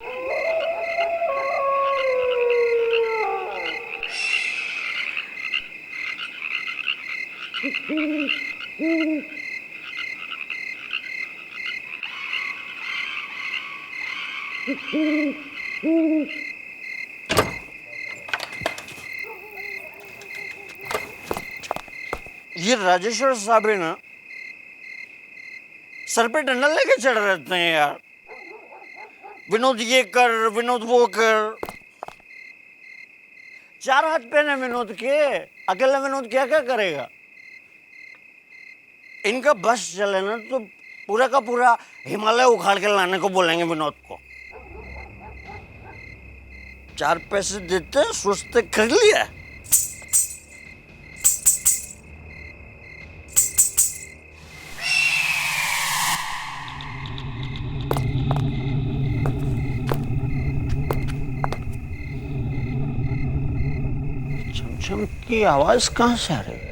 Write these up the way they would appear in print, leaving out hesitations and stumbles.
ये राजेश्वर साहब है ना, सर पे डंडा लेके चढ़ रहते हैं यार। विनोद ये कर, विनोद वो कर। 4 हाथ पैन है विनोद के, अकेला विनोद क्या क्या करेगा। इनका बस चले ना तो पूरा का पूरा हिमालय उखाड़ के लाने को बोलेंगे विनोद को। 4 पैसे देते सोचते कर लिया। छमछम की आवाज कहां से आ रही है?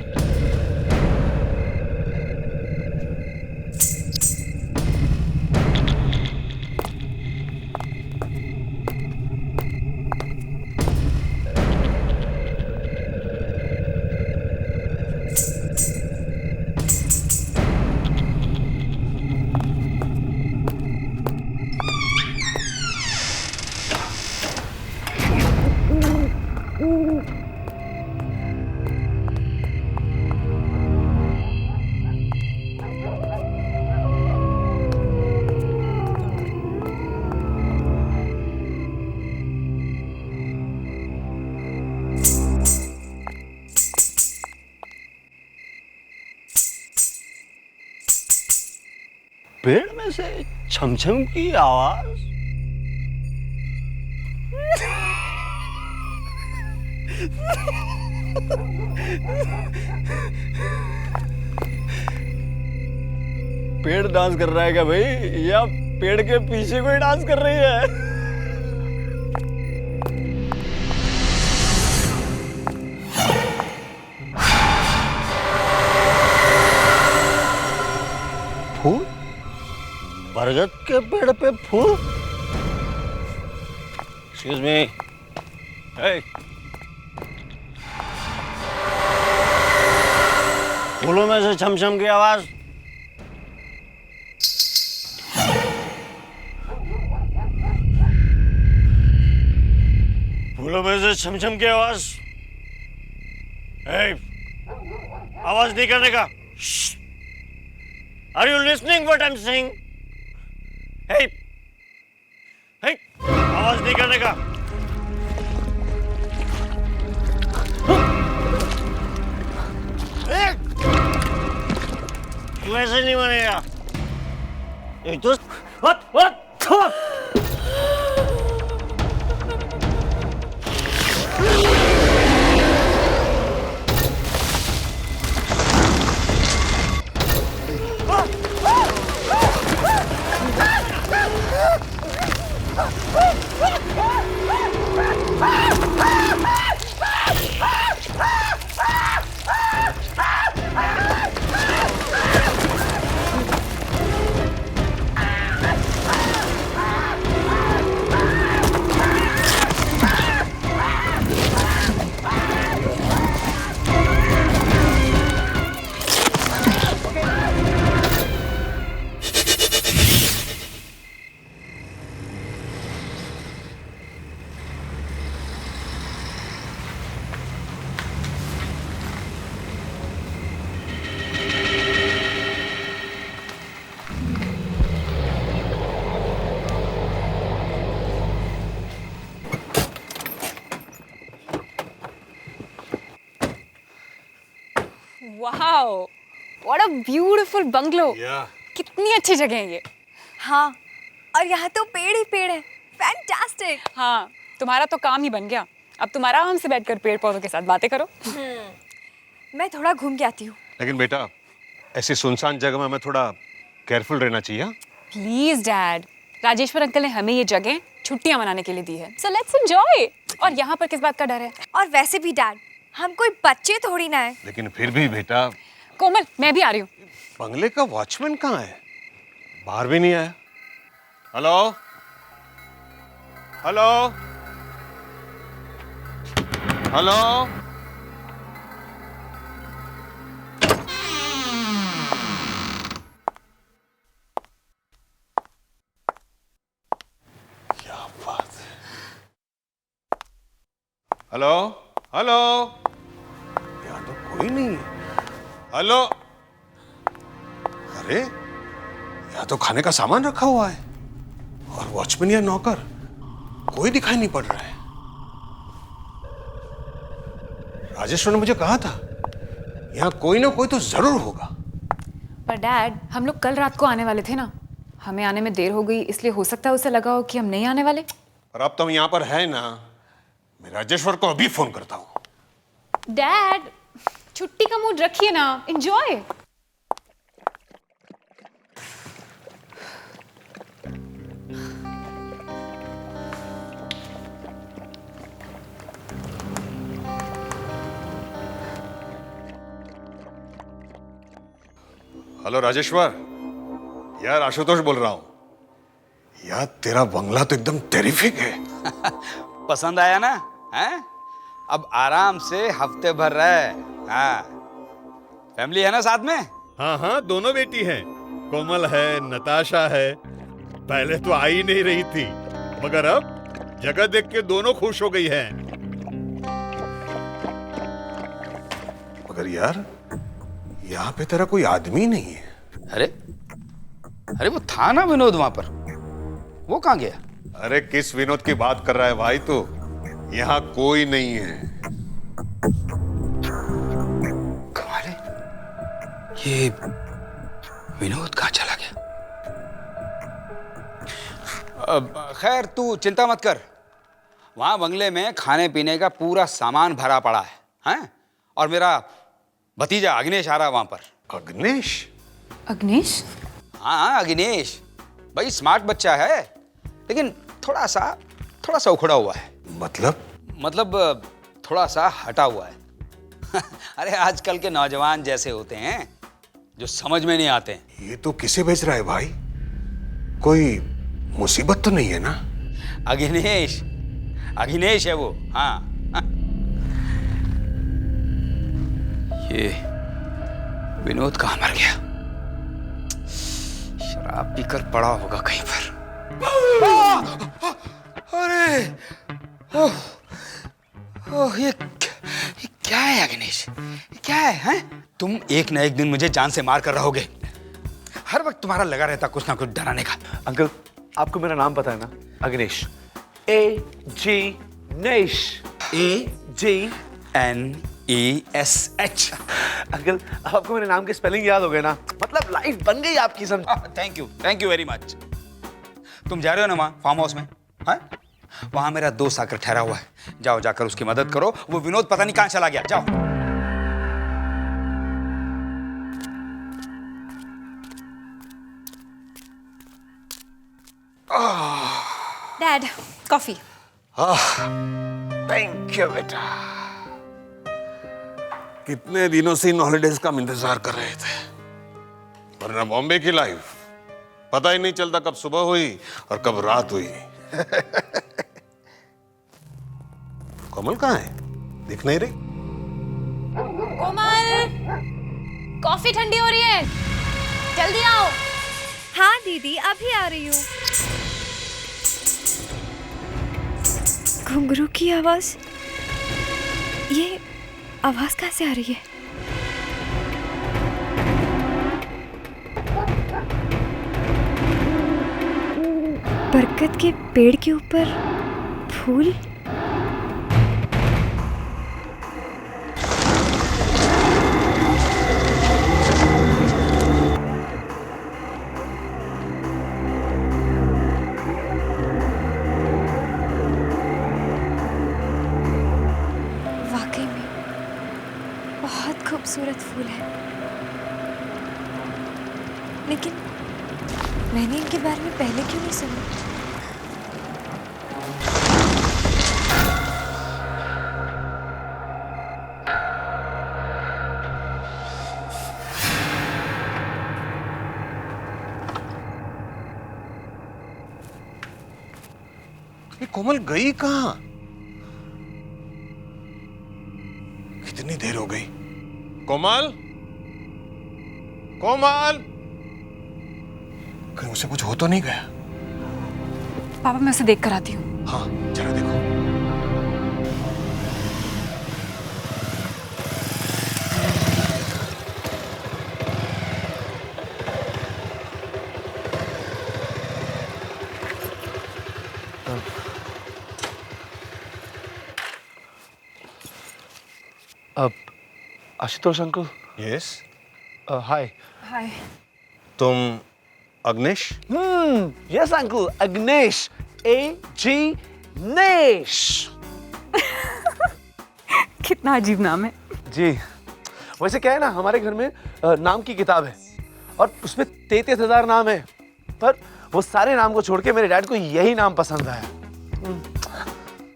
पेड़ में से छमछम की आवाज। पेड़ डांस कर रहा है क्या भाई, या पेड़ के पीछे कोई डांस कर रही है? फूल? बरगद के पेड़ पे फूल? Excuse me. Hey. फूलों में से छमछम की आवाज। फूलों में से छमछम की आवाज। Hey. आवाज नहीं करने का। Are you listening what I'm saying? Hey, hey, आवाज नहीं करने का। तू ऐसे नहीं बनेगा। एक तो what? Wow, what a beautiful bungalow. कितनी अच्छी जगह है ये। हाँ, और यहाँ तो पेड़ ही पेड़ है। फैंटास्टिक। हाँ, तुम्हारा तो काम ही बन गया। अब तुम आराम से बैठकर पेड़ पौधों के साथ बातें करो। मैं थोड़ा घूम के आती हूँ। लेकिन बेटा, ऐसी सुनसान जगह में हमें थोड़ा केयरफुल रहना चाहिए। प्लीज डैड, राजेश्वर अंकल ने हमें ये जगह छुट्टियां मनाने के लिए दी है, सो लेट्स एंजॉय। और यहाँ पर किस बात का डर है? और वैसे भी डैड, हम कोई बच्चे थोड़ी ना है। लेकिन फिर भी बेटा। कोमल, मैं भी आ रही हूँ। बंगले का वॉचमैन कहाँ है? बाहर भी नहीं आया। Hello, hello hello. क्या बात है। Hello hello. यहाँ तो कोई नहीं है। हेलो। अरे यहाँ तो खाने का सामान रखा हुआ है और वॉचमैन या नौकर कोई दिखाई नहीं पड़ रहा है। राजेश्वर ने मुझे कहा था यहाँ कोई ना कोई तो जरूर होगा। पर डैड, हम लोग कल रात को आने वाले थे ना, हमें आने में देर हो गई, इसलिए हो सकता है उसे लगा हो कि हम नहीं आने वाले। पर अब तुम यहाँ पर है ना, मैं राजेश्वर को अभी फोन करता हूँ। डैड, छुट्टी का मूड रखिए ना, एंजॉय। हेलो राजेश्वर, यार आशुतोष बोल रहा हूँ। यार तेरा बंगला तो एकदम टेरिफिक है। पसंद आया ना? हैं? अब आराम से हफ्ते भर रहे। हाँ, फैमिली है ना साथ में? हाँ हाँ, दोनों बेटी हैं। कोमल है, नताशा है। पहले तो आ ही नहीं रही थी, मगर अब जगह देख के दोनों खुश हो गई हैं। मगर यार यहाँ पे तेरा कोई आदमी नहीं है। अरे अरे वो था ना विनोद वहां पर, वो कहाँ गया? अरे किस विनोद की बात कर रहा है भाई तू? यहाँ कोई नहीं है। कमाल है, ये विनोद कहाँ चला गया? खैर तू चिंता मत कर, वहां बंगले में खाने पीने का पूरा सामान भरा पड़ा है, हैं? और मेरा भतीजा अग्नेश आ रहा वहां पर। अग्नेश? अग्नेश? हाँ अग्नेश भाई स्मार्ट बच्चा है, लेकिन थोड़ा सा उखड़ा हुआ है। मतलब थोड़ा सा हटा हुआ है। अरे आजकल के नौजवान जैसे होते हैं जो समझ में नहीं आते हैं। ये तो किसे भेज रहा है भाई? कोई मुसीबत तो नहीं है ना? अग्नेश है वो। हाँ, हाँ। ये विनोद कहाँ मर गया? शराब पीकर पड़ा होगा कहीं पर। अरे ये क्या है अग्नेश? ये क्या है, हैं? तुम एक ना एक दिन मुझे जान से मार कर रहोगे। हर वक्त तुम्हारा लगा रहता कुछ ना कुछ डराने का। अंकल, आपको मेरा नाम पता है ना? अग्नेश। AG नेश। AGNESH। अंकल, आपको मेरे नाम के स्पेलिंग याद हो गए ना? मतलब लाइफ बन गई आपकी, समझ? Thank you very much. तुम जा रहे हो ना वहां फार्म हाउस में? हाँ, वहां मेरा दोस्त आकर ठहरा हुआ है, जाओ जाकर उसकी मदद करो। वो विनोद पता नहीं कहां चला गया, जाओ। Dad, coffee. थैंक यू बेटा। कितने दिनों से इन हॉलिडेज का हम इंतजार कर रहे थे, वरना बॉम्बे की लाइफ पता ही नहीं चलता कब सुबह हुई और कब रात हुई। कोमल कहाँ है? दिख नहीं रही। कोमल, कॉफी ठंडी हो रही है, जल्दी आओ। हाँ दीदी, अभी आ रही हूँ। घुंघरू की आवाज, ये आवाज कहाँ से आ रही है? बरगद के पेड़ के ऊपर फूल। वाकई में बहुत खूबसूरत फूल है, लेकिन मैंने इनके बारे में पहले क्यों नहीं सुना? ये कोमल गई कहाँ? कितनी देर हो गई? कोमल, कोमल, कहीं उसे कुछ हो तो नहीं गया? पापा मैं उसे देख कर आती हूँ। हाँ जरा देखो। आशुतोष अंकल। यस, हाय। हाय। तुम अग्नेश? Yes uncle, अग्नेश, AG नेश। कितना अजीब नाम है। जी, वैसे क्या है ना, हमारे घर में नाम की किताब है और उसमें 33,000 नाम है, पर वो सारे नाम को छोड़ के मेरे डैड को यही नाम पसंद आया।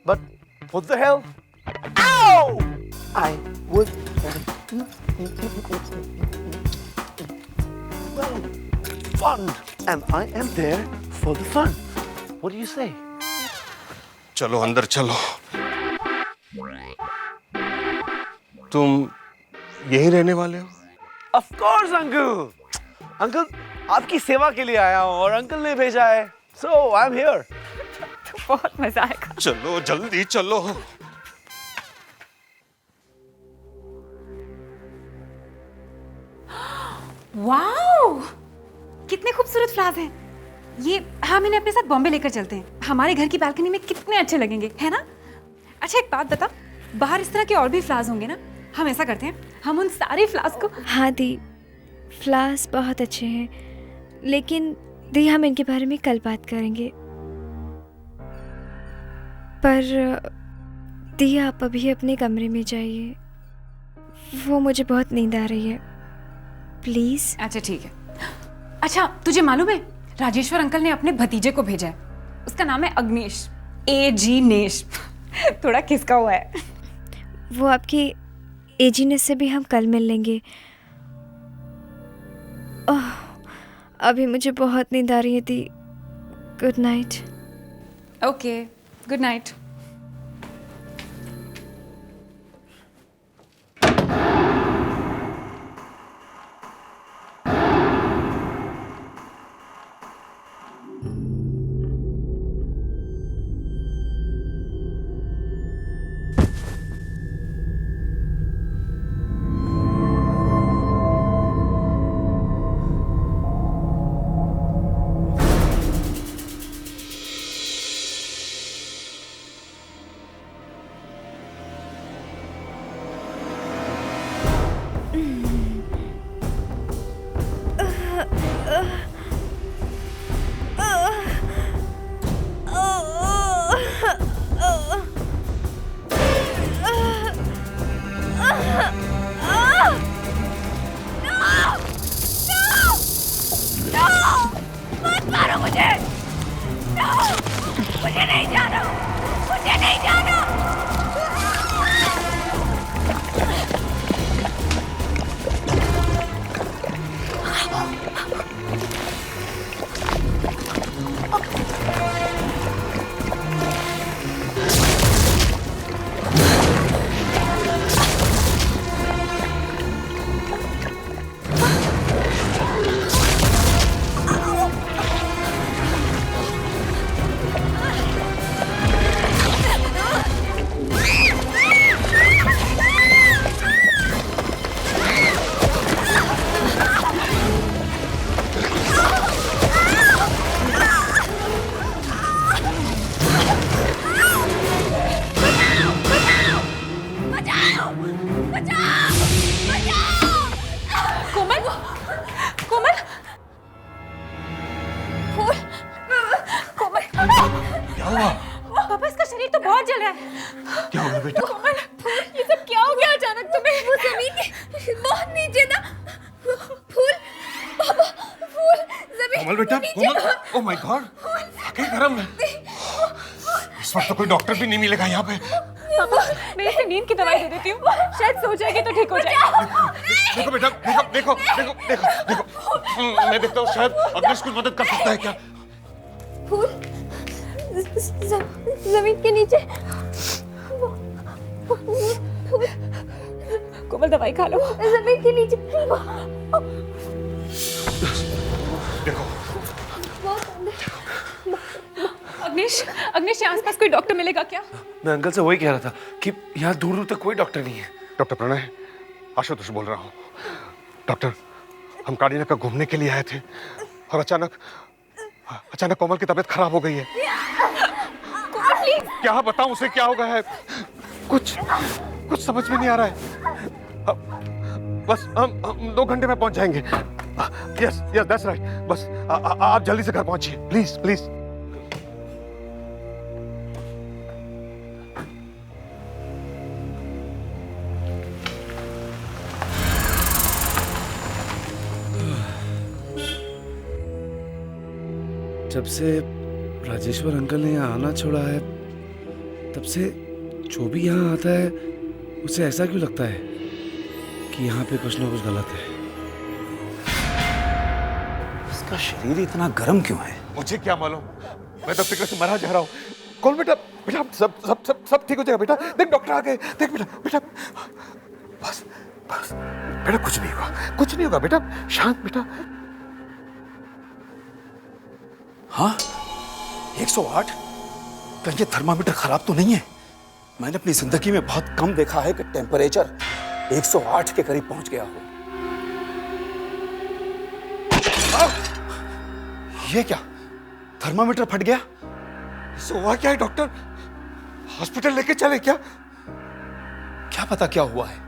But what the hell? Ow! I would well, fun, and I am there for the fun. What do you say? चलो अंदर चलो। तुम यही रहने वाले हो? Of course, uncle. अंकल आपकी सेवा के लिए आया हूँ और अंकल ने भेजा है, so I'm here. बहुत मजा आएगा। चलो जल्दी चलो। वाओ, कितने खूबसूरत फ्लावर्स हैं। ये हम इन्हें अपने साथ बॉम्बे लेकर चलते हैं। हमारे घर की बालकनी में कितने अच्छे लगेंगे, है ना? अच्छा एक बात बता, बाहर इस तरह के और भी फ्लावर्स होंगे ना? हम ऐसा करते हैं, हम उन सारे फ्लावर्स को। हाँ दी, फ्लावर्स बहुत अच्छे हैं, लेकिन दी हम इनके बारे में कल बात करेंगे। पर दी आप अभी अपने कमरे में जाइए, वो मुझे बहुत नींद आ रही है, प्लीज। अच्छा ठीक है। अच्छा तुझे मालूम है, राजेश्वर अंकल ने अपने भतीजे को भेजा है, उसका नाम है अग्नेश, AG नेश। थोड़ा खिसका हुआ है। वो आपकी एजीनेस से भी हम कल मिल लेंगे। ओह, अभी मुझे बहुत नींद आ रही है दी। Good night. Okay, good night. पापा इसका शरीर तो बहुत जल रहा है। क्या हो गया बेटा? कोमल, ये सब क्या हो गया अचानक तुम्हें? वो जमीन के बहुत नीचे था। फूल, पापा, फूल जमीन कोमल बेटा, कोमल, ओह माय गॉड, आगे गरम है। इस वक्त तो कोई डॉक्टर भी नहीं मिलेगा यहाँ पे। पापा, मैं इसे नींद की दवाई दे देती हूँ, शायद सो जाएगी तो ठीक हो जाएगी। देखो बेटा, देखो देखो देखो देखो देखो, मैं देखता हूँ शायद अग्नेश कुछ मदद कर सकता है क्या? फूल जमीन के नीचे। कोमल दवाई खा लो। जमीन के नीचे। देखो अग्निश, अग्निश, यहाँ आसपास कोई डॉक्टर मिलेगा क्या? मैं अंकल से वही कह रहा था कि यहाँ दूर दूर तक कोई डॉक्टर नहीं है। डॉक्टर प्रणय, आशुतोष बोल रहा हूँ। डॉक्टर, हम कारीना का घूमने के लिए आए थे और अचानक कोमल की तबीयत खराब हो गई है। क्या बताऊं उसे क्या हो गया है? कुछ समझ में नहीं आ रहा है। बस हम 2 घंटे में पहुंच जाएंगे। Yes yes that's right. बस आप जल्दी से घर पहुंचिए प्लीज प्लीज। जब से राजेश्वर अंकल ने यहाँ आना छोड़ा है, तब से जो भी यहाँ आता है उसे ऐसा क्यों लगता है कि यहाँ पे कुछ ना कुछ गलत है। इसका शरीर इतना गर्म क्यों है? मुझे क्या मालूम, मैं तो फिक्र से मरा जा रहा हूँ। कौन बेटा, बेटा सब सब सब सब ठीक हो जाएगा बेटा। देख डॉक्टर आ गए। देख बेटा, बेटा बस बस बेटा, कुछ नहीं होगा, कुछ नहीं होगा बेटा, शांत बेटा। हाँ, 108? कहीं ये थर्मामीटर खराब तो नहीं है? मैंने अपनी जिंदगी में बहुत कम देखा है कि टेम्परेचर 108 के करीब पहुंच गया हो। ये क्या, थर्मामीटर फट गया? हुआ क्या है डॉक्टर? हॉस्पिटल लेके चले क्या? क्या पता क्या हुआ है।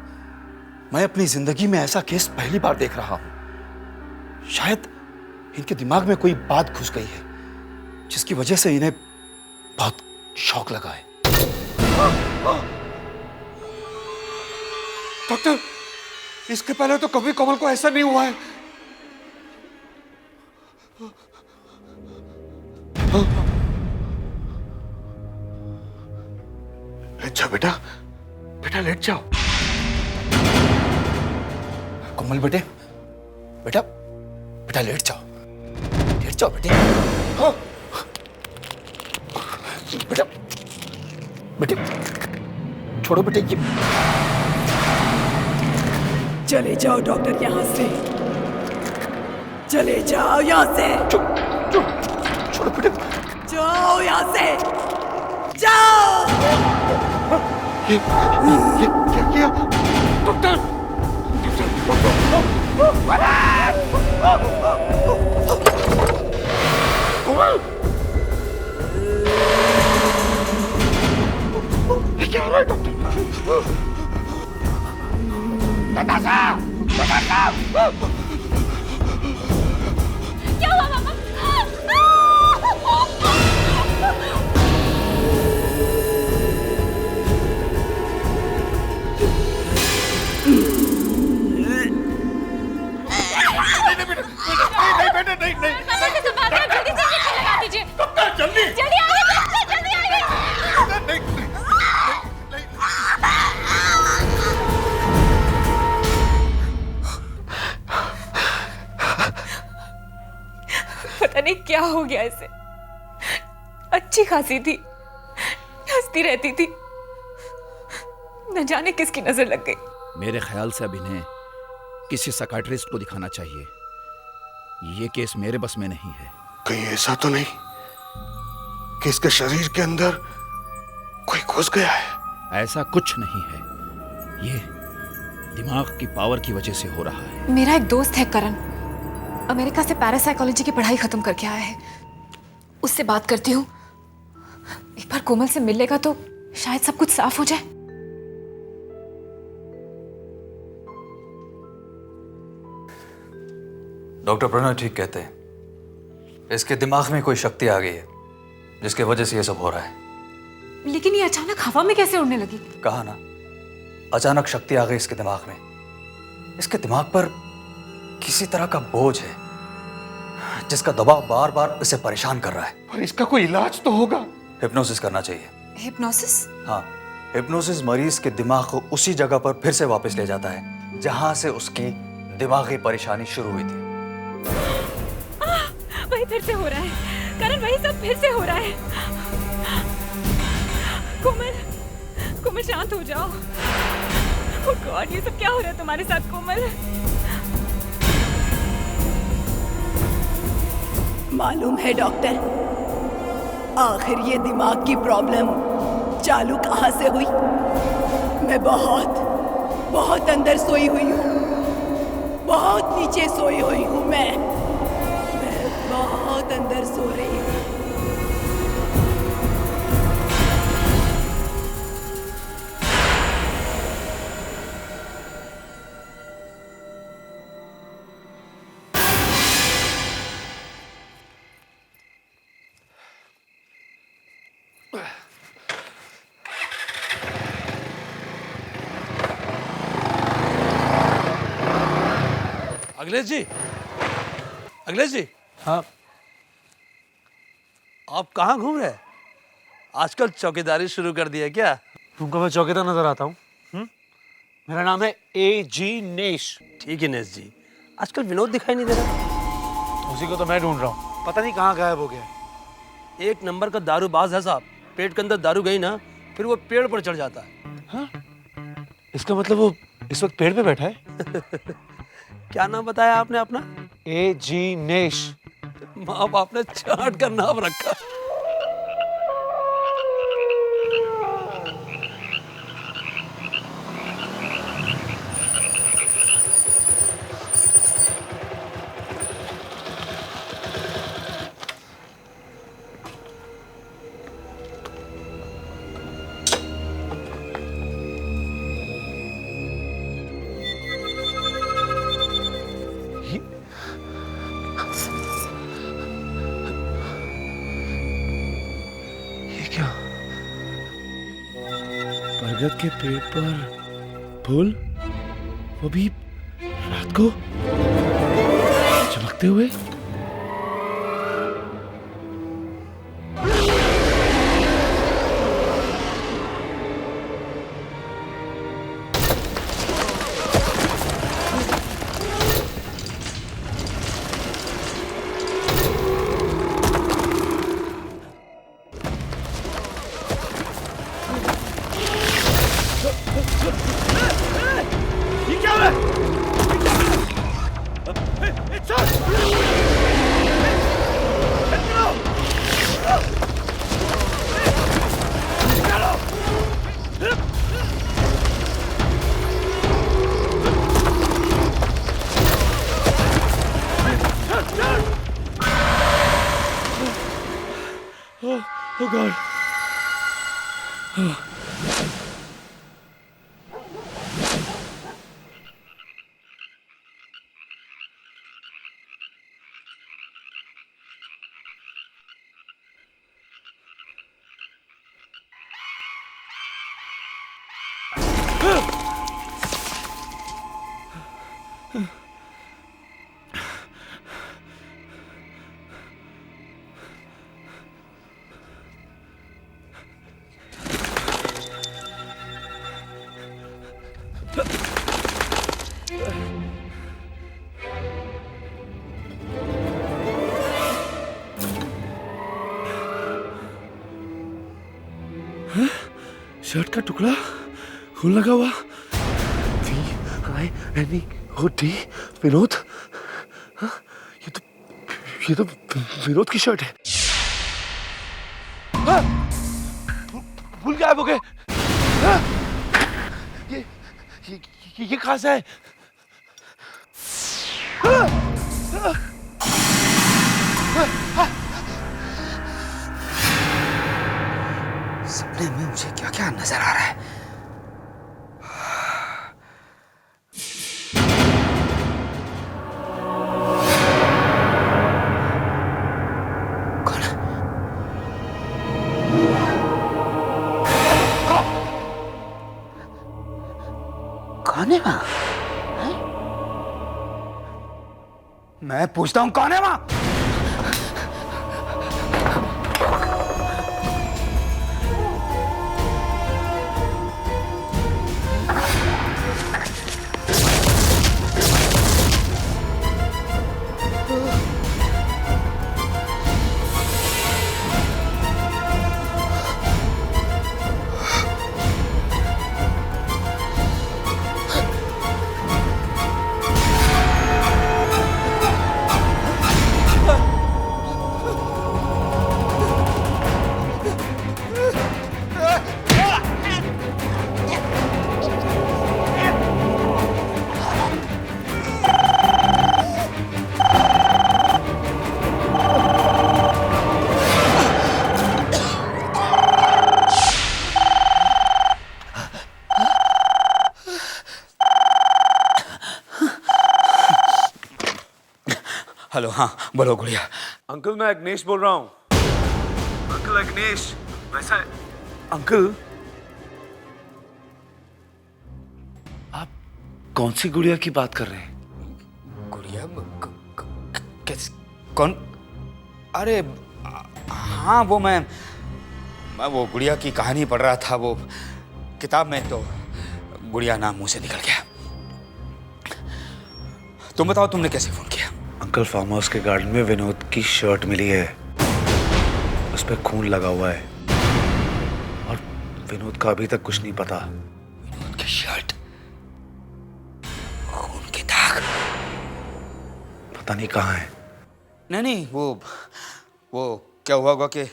मैं अपनी जिंदगी में ऐसा केस पहली बार देख रहा हूं। शायद इनके दिमाग में कोई बात घुस गई है जिसकी वजह से इन्हें बहुत शौक लगा है। डॉक्टर, इसके पहले तो कभी कोमल को ऐसा नहीं हुआ है। लेट जाओ बेटा, बेटा लेट जाओ। कोमल बेटे, बेटा बेटा लेट जाओ, लेट जाओ बेटे। हाँ। बेटा बेटे छोड़ो बेटे, ये चले जाओ डॉक्टर यहाँ से, चले जाओ यहाँ से, छोड़ो बेटे, जाओ यहाँ से, जाओ। ये क्या किया डॉक्टर? कोमल, ये क्या हो रहा है डॉक्टर? नताशा, नताशा! क्या हुआ पापा? नहीं, जल्दी से लगा दीजिए। जल्दी जल्दी आइए, जल्दी आइए। पता नहीं क्या हो गया इसे। अच्छी खासी थी, हंसती रहती थी, न जाने किसकी नजर लग गई। मेरे ख्याल से अब इन्हें किसी साइकियाट्रिस्ट को दिखाना चाहिए। ये केस मेरे बस में नहीं है। कहीं ऐसा तो नहीं कि इसके शरीर के अंदर कोई घुस गया है? ऐसा कुछ नहीं है, ये दिमाग की पावर की वजह से हो रहा है। मेरा एक दोस्त है करण, अमेरिका से पैरासाइकोलॉजी की पढ़ाई खत्म करके आया है। उससे बात करती हूँ, एक बार कोमल से मिल लेगा तो शायद सब कुछ साफ हो जाए। डॉक्टर प्रणय ठीक कहते हैं, इसके दिमाग में कोई शक्ति आ गई है जिसकी वजह से ये सब हो रहा है। लेकिन ये अचानक हवा में कैसे उड़ने लगी? कहा ना, अचानक शक्ति आ गई इसके दिमाग में। इसके दिमाग पर किसी तरह का बोझ है जिसका दबाव बार बार इसे परेशान कर रहा है। पर इसका कोई इलाज तो होगा। हिप्नोसिस करना चाहिए। हिप्नोसिस? हाँ, हिप्नोसिस मरीज के दिमाग को उसी जगह पर फिर से वापस ले जाता है जहां से उसकी दिमागी परेशानी शुरू हुई थी। वही फिर से हो रहा है करण, वही सब फिर से हो रहा है। कोमल शांत हो जाओ। Oh God, ये सब क्या हो रहा है तुम्हारे साथ कोमल? मालूम है डॉक्टर, आखिर ये दिमाग की प्रॉब्लम चालू कहाँ से हुई? मैं बहुत अंदर सोई हुई हूँ, बहुत नीचे सोई हुई हूँ। मैं बहुत अंदर सो रही हूँ। अखिलेश जी, हाँ, आप कहाँ घूम रहे हैं? आजकल चौकीदारी शुरू कर दी है क्या? तुमको मैं चौकीदार नजर आता हूँ? मेरा नाम है A.G. नेश। ठीक है नेश जी, आजकल विनोद दिखाई नहीं दे रहा। उसी को तो मैं ढूंढ रहा हूँ, पता नहीं कहाँ गायब हो गया। एक नंबर का दारूबाज है साहब। पेट के अंदर दारू गई ना, फिर वो पेड़ पर चढ़ जाता है। हाँ? इसका मतलब वो इस वक्त पेड़ पे बैठा है? क्या नाम बताया आपने अपना? A.G. नेश। माँ बाप ने चाट का नाम रखा। बरगद के पेड़ पर फूल, वो भी रात को चमकते हुए। Oh God. शर्ट का टुकड़ा खून लगा हुआ। V-I-N-E-O-D विनोद। हाँ? ये तो विनोद की शर्ट है। हाँ? भूल गायब हो गए। हाँ? ये कहाँ से है? हाँ? हाँ? सपने में मुझे क्या क्या नजर आ रहा है? कौन है? कौन है वहां? मैं पूछता हूं कौन है वहां? हेलो, हाँ बोलो गुड़िया। अंकल मैं अग्नेश बोल रहा हूँ। अंकल अग्नेश, वैसा अंकल आप कौन सी गुड़िया की बात कर रहे हैं? गुड़िया? किस? कौन? अरे हाँ, मैं वो गुड़िया की कहानी पढ़ रहा था वो किताब में, तो गुड़िया नाम मुंह से निकल गया। तुम बताओ तुमने कैसे फोन किया? अंकल फार्म हाउस के गार्डन में विनोद की शर्ट मिली है, उस पर खून लगा हुआ है और विनोद का अभी तक कुछ नहीं पता। विनोद की शर्ट, खून के दाग, पता नहीं कहाँ है। नहीं, वो क्या हुआ होगा कि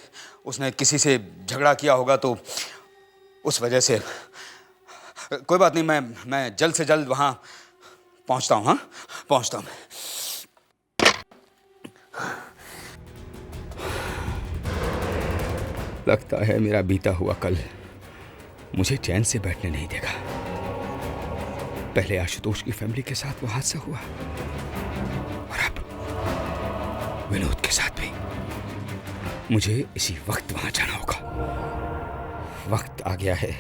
उसने किसी से झगड़ा किया होगा, तो उस वजह से। कोई बात नहीं, मैं जल्द से जल्द वहां पहुंचता हूं। हाँ, पहुंचता हूं। लगता है मेरा बीता हुआ कल मुझे चैन से बैठने नहीं देगा। पहले आशुतोष की फैमिली के साथ वो हादसा हुआ, और अब विनोद के साथ भी। मुझे इसी वक्त वहां जाना होगा। वक्त आ गया है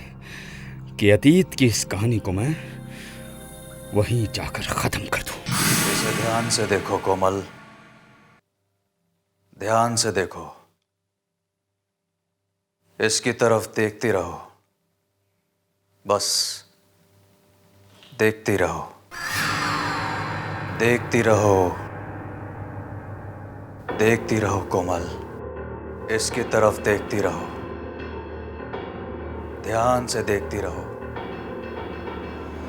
कि अतीत की इस कहानी को मैं वहीं जाकर खत्म कर दूं। इसे ध्यान से देखो कोमल, ध्यान से देखो। इसकी तरफ देखती रहो, बस देखती रहो, देखती रहो, देखती रहो कोमल। इसकी तरफ देखती रहो, ध्यान से देखती रहो,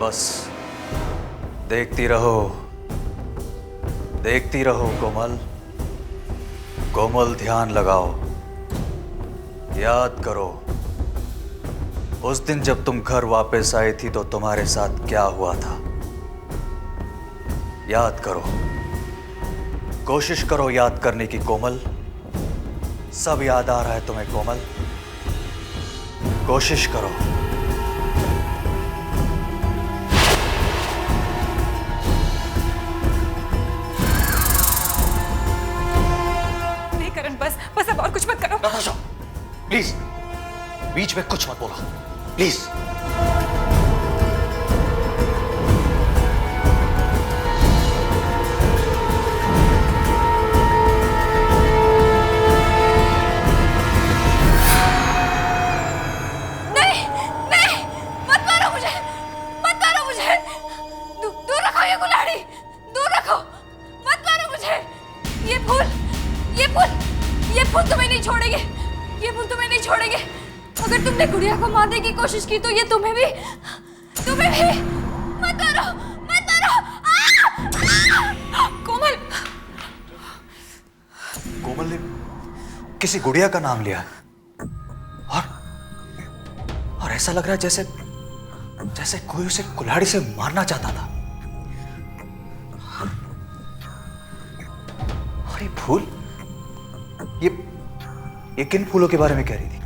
बस देखती रहो, देखती रहो कोमल। कोमल ध्यान लगाओ, याद करो उस दिन जब तुम घर वापस आई थी तो तुम्हारे साथ क्या हुआ था। याद करो, कोशिश करो याद करने की कोमल। सब याद आ रहा है तुम्हें कोमल, कोशिश करो। नहीं करण, बस अब और कुछ मत करो। नताशा प्लीज, बीच में कुछ मत बोलो प्लीज। अगर तुमने गुड़िया को मारने की कोशिश की तो ये तुम्हें भी मत मारो, मत मारो। कोमल, कोमल ने किसी गुड़िया का नाम लिया और ऐसा लग रहा है जैसे कोई उसे कुल्हाड़ी से मारना चाहता था। और ये फूल, ये किन फूलों के बारे में कह रही थी?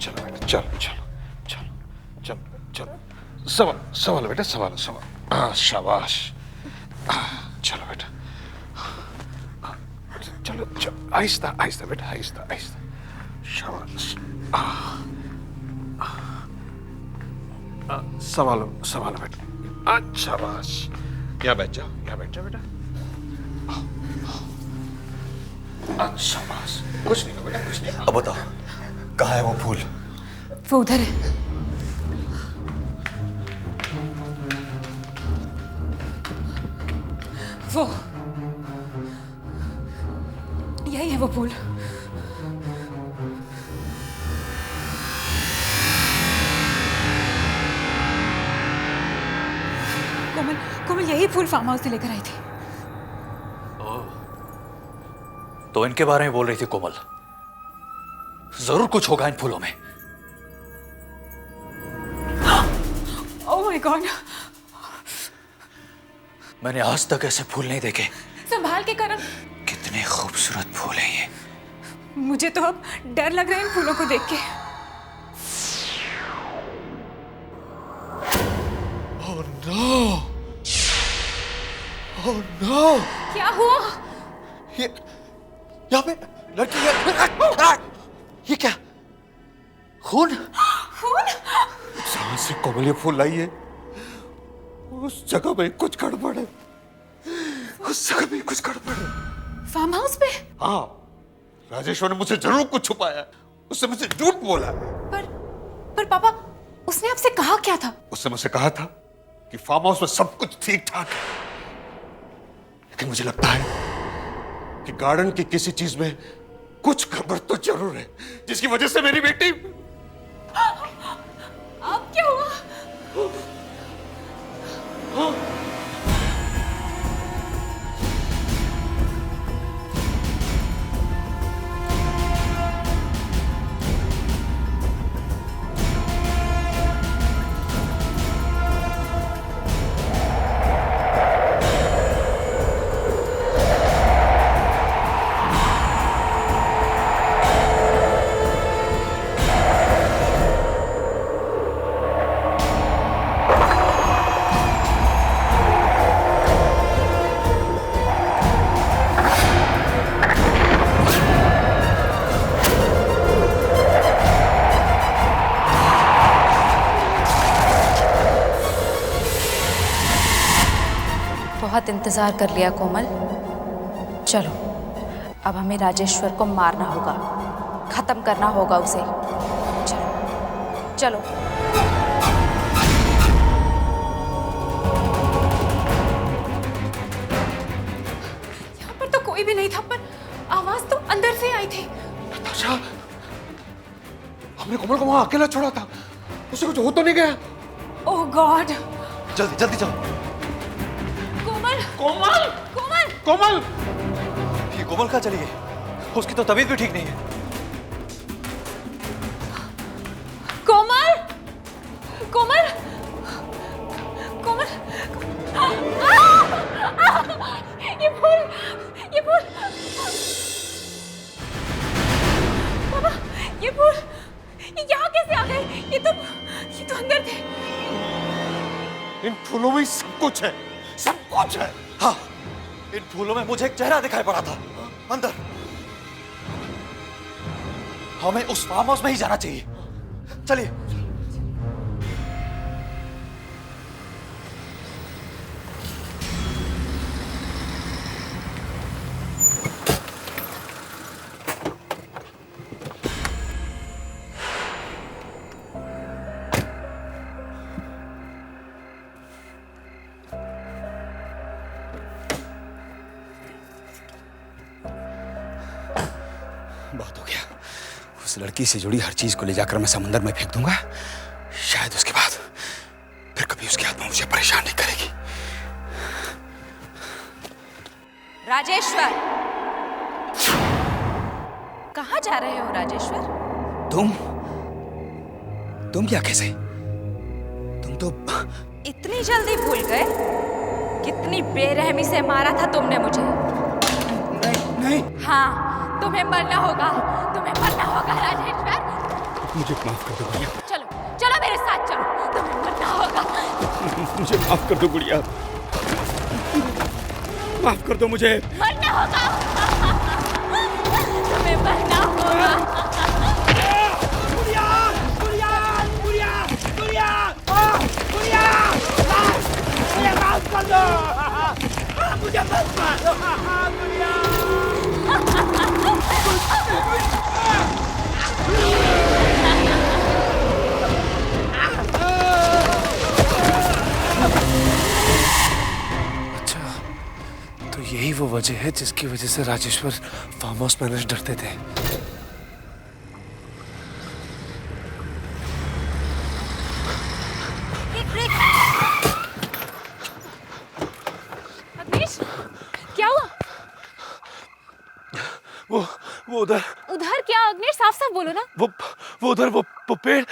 चलो बेटा, चलो चलो चलो चलो चलो, संभालो बेटा, संभालो संभालो। शाबाश। चलो बेटा, चलो चलो, आहिस्ता आहिस्ता बेटा, आहिस्ता आहिस्ता। शाबाश। संभालो संभालो बेटा। शाबाश। यहाँ बैठ जाओ, यहाँ बैठ जाओ बेटा। शाबाश। कुछ नहीं बेटा, कुछ नहीं। अब बताओ कहाँ है वो फूल? वो उधर है। वो यही है वो फूल। कोमल यही फूल फार्म हाउस से लेकर आई थी। तो इनके बारे में बोल रही थी कोमल। जरूर कुछ होगा इन फूलों में। ओह माय गॉड, मैंने आज तक ऐसे फूल नहीं देखे। संभाल के करण। कितने खूबसूरत फूल हैं ये। मुझे तो अब डर लग रहा है इन फूलों को देख के। Oh no, oh no. क्या हुआ? यहाँ पे लड़की है। ये क्या? खून? जहां से कोमल ये फूल लाई है उस जगह में कुछ गड़बड़ है। उस जगह में कुछ गड़बड़ है। फार्म हाउस पे? हाँ, राजेश्वर ने मुझसे जरूर कुछ छुपाया। उसने मुझसे झूठ बोला। पर पापा, उसने आपसे कहा क्या था? उसने मुझसे कहा था कि फार्म हाउस में सब कुछ ठीक ठाक है, लेकिन मुझे लगता है कि गार्डन की किसी चीज में कुछ गड़बड़ तो जरूर है, जिसकी वजह से मेरी बेटी। अब क्या हुआ? बहुत इंतजार कर लिया कोमल। चलो अब हमें राजेश्वर को मारना होगा, खत्म करना होगा उसे। चलो चलो। यहाँ पर तो कोई भी नहीं था, पर आवाज तो अंदर से आई थी। नताशा, हमने कोमल को वहां अकेला छोड़ा था, उसे कुछ हो तो नहीं गया? ओह गॉड। जल्दी जल्दी चलो। कोमल कोमल कोमल कोमल! ये कोमल कहाँ चली गई? उसकी तो तबीयत भी ठीक नहीं है। कोमल कोमल कोमल! ये फूल पापा, ये फूल यहाँ कैसे आ गए? ये तो अंदर थे। इन फूलों में सब कुछ है, सब कुछ है। हाँ, इन फूलों में मुझे एक चेहरा दिखाई पड़ा था अंदर। हमें उस फार्म हाउस में ही जाना चाहिए। चलिए। बहुत हो गया। उस लड़की से जुड़ी हर चीज को ले जाकर मैं समंदर में फेंक दूंगा। शायद उसके बाद फिर कभी उसकी आत्मा मुझे परेशान नहीं करेगी। राजेश्वर, कहाँ जा रहे हो राजेश्वर? तुम क्या कैसे? तुम तो इतनी जल्दी भूल गए? कितनी बेरहमी से मारा था तुमने मुझे। नहीं। हाँ, तुम्हें मरना होगा, तुम्हें मरना होगा राजेश्वर। मुझे माफ कर दो गुड़िया। चलो चलो मेरे साथ चलो, तुम्हें मरना होगा। मुझे माफ कर दो गुड़िया, माफ कर दो मुझे। मरना होगा, तुम्हें मरना होगा। गुड़िया गुड़िया गुड़िया गुड़िया गुड़िया मुझे माफ कर दो, मुझे माफ कर दो गुड़िया। अच्छा, तो यही वो वजह है जिसकी वजह से राजेश्वर फार्म हाउस मैनेजर डरते थे। अग्निश, क्या हुआ? वो उधर उधर क्या अग्निश? साफ साफ बोलो ना। वो उधर वो पेड़,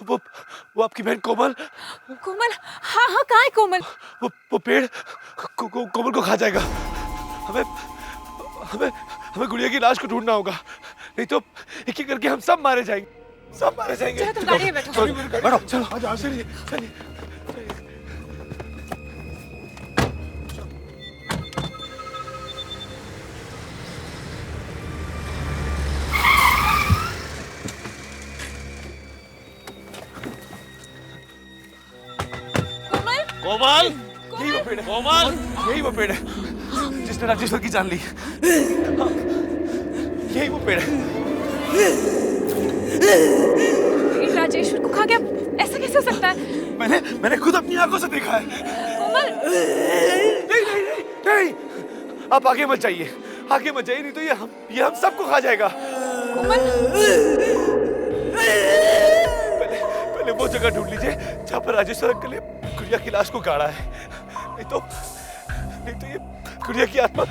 वो आपकी बहन कोमल। कोमल? हाँ हाँ, कहाँ है कोमल? वो पेड़ कोमल को खा जाएगा। हमें हमें हमें गुड़िया की लाश को ढूंढना होगा, नहीं तो एक एक करके हम सब मारे जाएंगे, सब मारे जाएंगे। चलो तुम गाड़ी में बैठो। बैठो, चलो चलिए चलिए। कोमल यही वो पेड़ है, कोमल यही वो पेड़ है जिसने राजेश्वर की जान ली। यही वो पेड़ है। राजेश्वर को खा गया, ऐसा कैसे हो सकता है? मैंने खुद अपनी आंखों से देखा है। कोमल, नहीं, आप आगे मत जाइए, आगे मत जाइए, नहीं तो ये हम सबको खा जाएगा। कोमल, पहले वो जगह ढूंढ लीजिए जहाँ पर राजेश्वर अंकल ने गुड़िया की लाश को गाड़ा है। नहीं तो ये गुड़िया की आत्मा।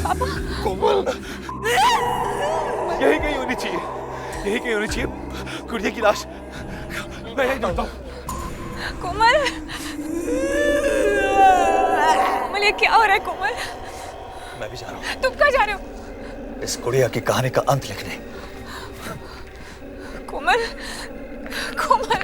पापा, कोमल, यही कहीं होनी चाहिए, यही कहीं होनी चाहिए गुड़िया की लाश। मैं यही जानता हूँ। कोमल, कोमल, ये क्या हो रहा है कोमल? मैं भी जा रहा हूँ। तुम कहाँ जा रहे हो? इस गुड़िया की कहानी का अंत लिखने। कोमल, कोमल,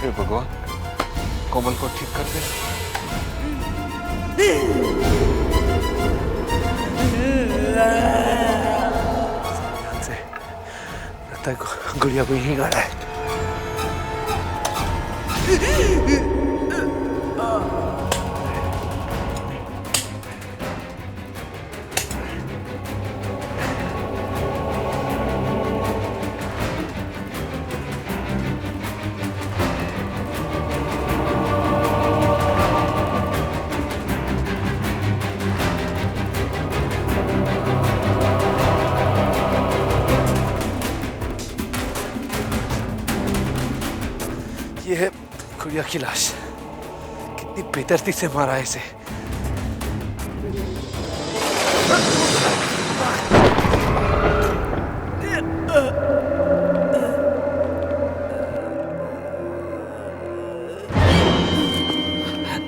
हे भगवान, कोमल को ठीक कर दे। लगता है गुड़िया को यहीं गाड़ा है। ये है गुड़िया की लाश। कितनी बेदर्दी से मारा है इसे।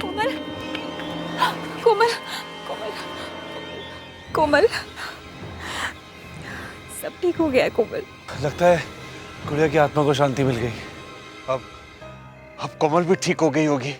कोमल, कोमल, कोमल, कोमल, सब ठीक हो गया है कोमल। लगता है गुड़िया की आत्मा को शांति मिल गई। अब कोमल भी ठीक हो गई होगी।